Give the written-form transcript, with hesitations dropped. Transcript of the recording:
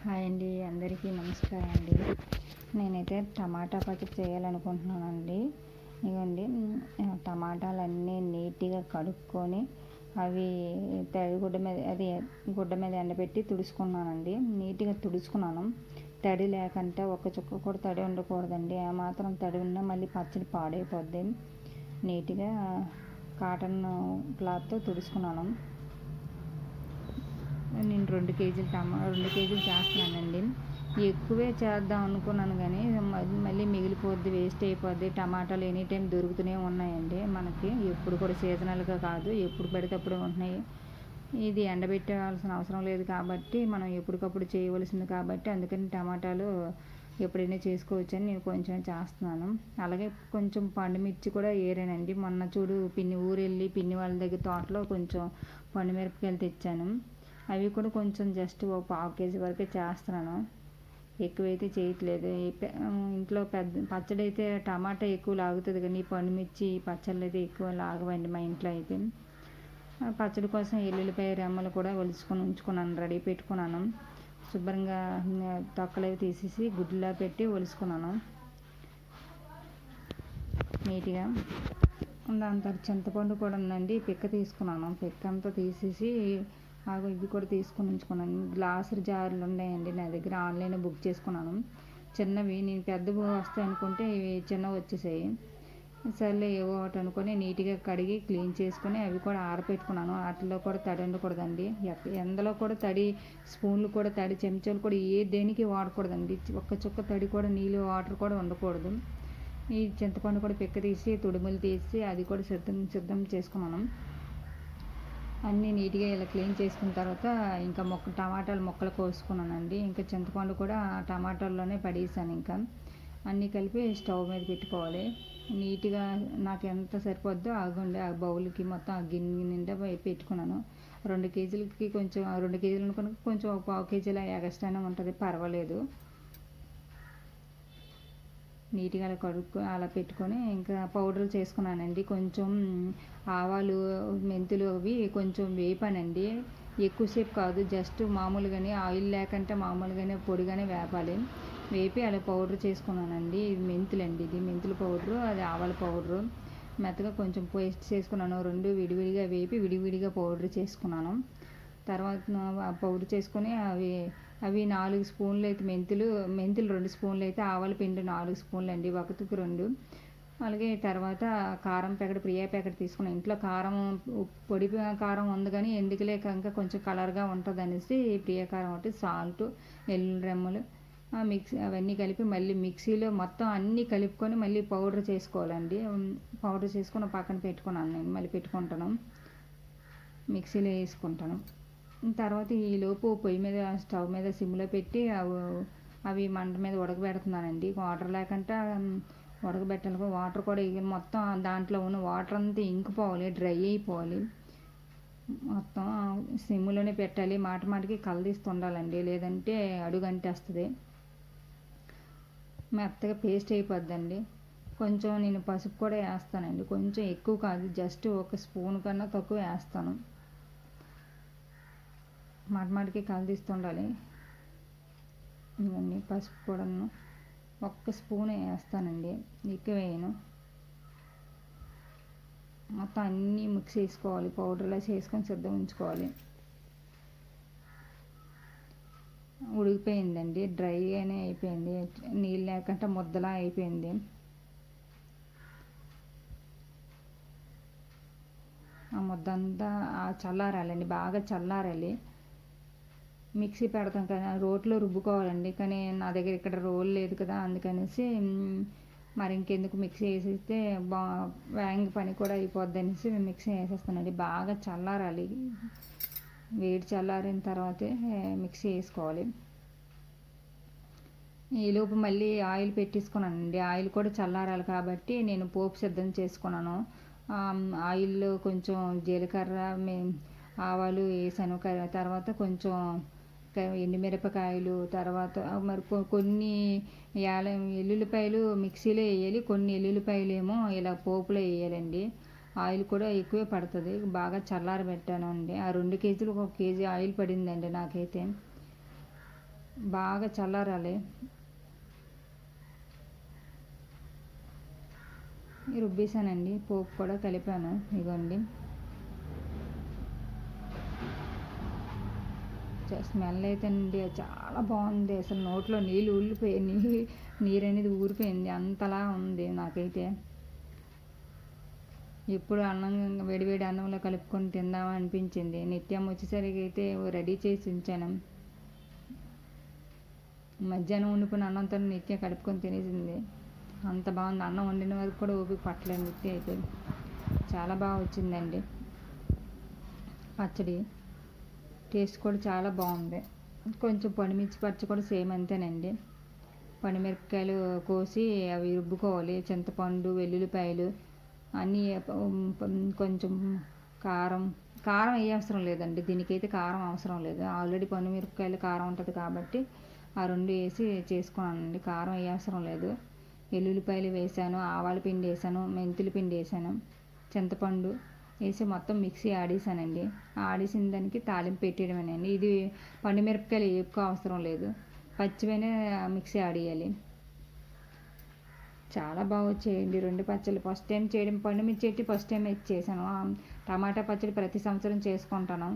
Hi అండి, అందరికీ నమస్కారం అండి. నేనైతే టమాటా పచ్చడి చేయాలనుకుంటున్నానండి. ఇవ్వండి, టమాటాలన్నీ నీట్గా కడుక్కొని అవి గుడ్డ మీద ఎండబెట్టి తుడుచుకున్నానండి. నీట్గా తుడుచుకున్నాను. తడి లేకంటే ఒక్క చుక్క కూడా తడి ఉండకూడదండి. ఆ మాత్రం తడి ఉన్నా మళ్ళీ పచ్చడి పాడైపోద్ది. నీట్గా కాటన్ క్లాత్తో తుడుచుకున్నాను. నేను 2 కేజీలు చేస్తున్నానండి. ఎక్కువే చేద్దాం అనుకున్నాను కానీ మళ్ళీ మిగిలిపోద్ది, వేస్ట్ అయిపోద్ది. టమాటాలు ఎనీ టైం దొరుకుతూనే ఉన్నాయండి మనకి. ఎప్పుడు కూడా సీజనల్గా కాదు, ఎప్పుడు పడితే అప్పుడు ఉంటున్నాయి. ఇది ఎండబెట్టాల్సిన అవసరం లేదు కాబట్టి మనం ఎప్పటికప్పుడు చేయవలసింది కాబట్టి అందుకని టమాటాలు ఎప్పుడైనా చేసుకోవచ్చని నేను కొంచెం చేస్తున్నాను. అలాగే కొంచెం పండుమిర్చి కూడా ఏరానండి. మొన్న చూడు ఊరెళ్ళి పిన్ని వాళ్ళ దగ్గర తోటలో కొంచెం పండుమిరపకాయలు తెచ్చాను. అవి కూడా కొంచెం జస్ట్ ఒక 1/2 కేజీ వరకే చేస్తున్నాను, ఎక్కువైతే చేయట్లేదు. ఇంట్లో పచ్చడి అయితే టమాటా ఎక్కువ లాగుతుంది కానీ పండుమిర్చి పచ్చళ్ళు అయితే ఎక్కువ లాగవండి మా ఇంట్లో అయితే. పచ్చడి కోసం ఎల్లుల్లిపాయ రెమ్మలు కూడా ఉంచుకున్నాను, రెడీ పెట్టుకున్నాను. శుభ్రంగా తొక్కలు అవి తీసేసి గుడ్డులా పెట్టి ఒలుచుకున్నాను నీట్గా. దాని తర్వాత చింతపండు కూడా ఉందండి, పిక్క తీసుకున్నాను. పిక్క అంతా తీసేసి ఇవి కూడా తీసుకుని ఉంచుకున్నాను. గ్లాసులు జార్లు ఉన్నాయండి నా దగ్గర, ఆన్లైన్లో బుక్ చేసుకున్నాను. చిన్నవి, నేను పెద్దవి వస్తాయి అనుకుంటే ఇవి చిన్నవి వచ్చేసాయి. సర్లే ఏవో ఒకటి అనుకొని నీట్గా కడిగి క్లీన్ చేసుకొని అవి కూడా ఆరపెట్టుకున్నాను. వాటిలో కూడా తడి ఉండకూడదండి. ఎందులో కూడా తడి, స్పూన్లు కూడా తడి, చెంచాలు కూడా దేనికి వాడకూడదండి. ఒక్క చుక్క తడి కూడా, నీళ్ళు వాటర్ కూడా ఉండకూడదు. ఈ చింతపండు కూడా పిక్క తీసి తుడుములు తీసి అది కూడా సిద్ధం చేసుకున్నాను. అన్నీ నీట్గా ఇలా క్లీన్ చేసుకున్న తర్వాత ఇంకా టమాటాలు ముక్కలు కోసుకున్నానండి. ఇంకా చింతపండు కూడా టమాటాల్లోనే పడేసాను. ఇంకా అన్నీ కలిపి స్టవ్ మీద పెట్టుకోవాలి. నీట్గా నాకు ఎంత సరిపోద్దో ఆ బౌల్కి మొత్తం ఆ గిన్నె నిండా పెట్టుకున్నాను. 2 కేజీలకి కొంచెం 2 కేజీలు అనుకున్న కొంచెం 1/2 కేజీల ఎక్స్ట్రానే ఉంటుంది, పర్వాలేదు. నీట్గా అలా పెట్టుకొని ఇంకా పౌడర్లు చేసుకున్నానండి. కొంచెం ఆవాలు, మెంతులు అవి కొంచెం వేపానండి. ఎక్కువసేపు కాదు, జస్ట్ మామూలుగానే ఆయిల్ లేకుంటే మామూలుగానే పొడిగానే వేపాలి. వేపి అలా పౌడర్ చేసుకున్నానండి. ఇది మెంతులండి, ఇది మెంతుల పౌడరు, అది ఆవాల పౌడరు. మెత్తగా కొంచెం పేస్ట్ చేసుకున్నాను. 2 విడివిడిగా వేపి విడివిడిగా పౌడర్ చేసుకున్నాను. తర్వాత పౌడర్ చేసుకొని అవి 4 స్పూన్లు అయితే మెంతులు 2 స్పూన్లు అయితే ఆవాల పిండి 4 స్పూన్లు అండి, 1కి 2. అలాగే తర్వాత కారం ప్యాకెట్, ప్రియా ప్యాకెట్ తీసుకున్నాను. ఇంట్లో కారం పొడి కారం ఉంది కానీ ఎందుకులే ఇంకా కొంచెం కలర్గా ఉంటుంది అనేసి ప్రియా కారం ఒకటి, సాల్ట్, వెల్లుల్లి రెమ్మలు, అవన్నీ కలిపి మళ్ళీ మిక్సీలో మొత్తం అన్నీ కలుపుకొని మళ్ళీ పౌడర్ చేసుకోవాలండి. పౌడర్ చేసుకొని పక్కన పెట్టుకున్నాను. నేను మళ్ళీ పెట్టుకుంటాను, మిక్సీలో వేసుకుంటాను. తర్వాత ఈలోపు పొయ్యి మీద స్టవ్ మీద సిమ్లో పెట్టి అవి మంట మీద ఉడకబెడుతున్నానండి. వాటర్ లేకుండా ఉడకబెట్టాలి. వాటర్ కూడా మొత్తం దాంట్లో ఉన్న వాటర్ అంతా ఇంకిపోవాలి, డ్రై అయిపోవాలి. మొత్తం సిమ్లోనే పెట్టాలి, మాటికి కలదీస్తుండాలండి, లేదంటే అడుగు అంటేస్తుంది, మెత్తగా పేస్ట్ అయిపోద్దండి. కొంచెం నేను పసుపు కూడా వేస్తానండి, కొంచెం ఎక్కువ కాదు, జస్ట్ 1 స్పూన్ కన్నా తక్కువ వేస్తాను. మాటికి కలదీస్తుండాలి. ఇవన్నీ పసుపు కూడాను 1 స్పూన్ వేస్తానండి, ఎక్కువ వేయను. మొత్తం అన్నీ మిక్స్ చేసుకోవాలి, పౌడర్లా చేసుకొని సిద్ధం ఉంచుకోవాలి. ఉడికిపోయిందండి, డ్రైగానే అయిపోయింది, నీళ్ళు లేకుండా ముద్దలా అయిపోయింది. ఆ ముద్ద అంతా చల్లారాలండి, బాగా చల్లారాలి. మిక్సీ పెడతాం కదా, రోట్లో రుబ్బుకోవాలండి. కానీ నా దగ్గర ఇక్కడ రోల్ లేదు కదా, అందుకనేసి మరి ఇంకెందుకు మిక్సీ వేసేస్తే వేగంగా పని కూడా అయిపోద్ది అనేసి మిక్సీ వేసేస్తానండి. బాగా చల్లారాలి, వేడి చల్లారిన తర్వాతే మిక్సీ వేసుకోవాలి. ఈలోపు మళ్ళీ ఆయిల్ పెట్టేసుకున్నానండి. ఆయిల్ కూడా చల్లారాలి కాబట్టి నేను పోపు సిద్ధం చేసుకున్నాను. ఆయిల్లో కొంచెం జీలకర్ర, ఆవాలు వేసాను. తర్వాత కొంచెం ఎండుమిరపకాయలు, తర్వాత మరి కొన్ని ఎల్లుల్లిపాయలు మిక్సీలో వేయాలి, కొన్ని ఎల్లుల్లిపాయలు ఏమో ఇలా పోపులో వేయాలండి. ఆయిల్ కూడా ఎక్కువే పడుతుంది. బాగా చల్లారబెట్టాను అండి. ఆ 2 కేజీలు 1 కేజీ ఆయిల్ పడిందండి నాకైతే. బాగా చల్లారాలి. రుబ్బేసానండి, పోపు కూడా కలిపాను. ఇగోండి, స్మెల్ అయితే అండి చాలా బాగుంది. అసలు నోట్లో నీళ్ళు ఊరిపోయి నీరు అనేది ఊరిపోయింది, అంతలా ఉంది నాకైతే. ఎప్పుడు అన్నం వేడివేడి అన్నంలో కలుపుకొని తిందామని అనిపించింది. నిత్యం వచ్చేసరికి అయితే రెడీ చేసి ఉంచాను. మధ్యాహ్నం వండుకున్న అన్నంతో నిత్యం కలుపుకొని తినేసింది. అంత బాగుంది. అన్నం వండిన వరకు కూడా ఓపిక పట్టలేదు నిత్య అయితే. చాలా బాగా వచ్చిందండి పచ్చడి. టేస్ట్ కూడా చాలా బాగుంది. కొంచెం పండుమిర్చి పచ్చడి కూడా సేమ్ అంతేనండి. పండుమిరపకాయలు కోసి అవి రుబ్బుకోవాలి. చింతపండు, వెల్లుల్లిపాయలు అన్నీ, కొంచెం కారం కారం ఏ అవసరం లేదండి, దీనికైతే కారం అవసరం లేదు. ఆల్రెడీ పండుమిరపకాయలు కారం ఉంటుంది కాబట్టి ఆ రెండు వేసి చేసుకున్నానండి. కారం ఏ అవసరం లేదు. వెల్లుల్లిపాయలు వేసాను, ఆవాల పిండి వేసాను, మెంతుల పిండి వేసాను, చింతపండు వేసి మొత్తం మిక్సీ ఆడేసానండి. ఆడేసిన దానికి తాలింపు పెట్టేయడమేనండి. ఇది పండుమిరపకాయలు ఎక్కువ అవసరం లేదు, పచ్చివైనా మిక్సీ ఆడేయాలి. చాలా బాగా వచ్చేయండి రెండు పచ్చళ్ళు. ఫస్ట్ టైం చేయడం, పండుమిర్చి ఫస్ట్ టైం చేశాను. టమాటా పచ్చడి ప్రతి సంవత్సరం చేసుకుంటాను.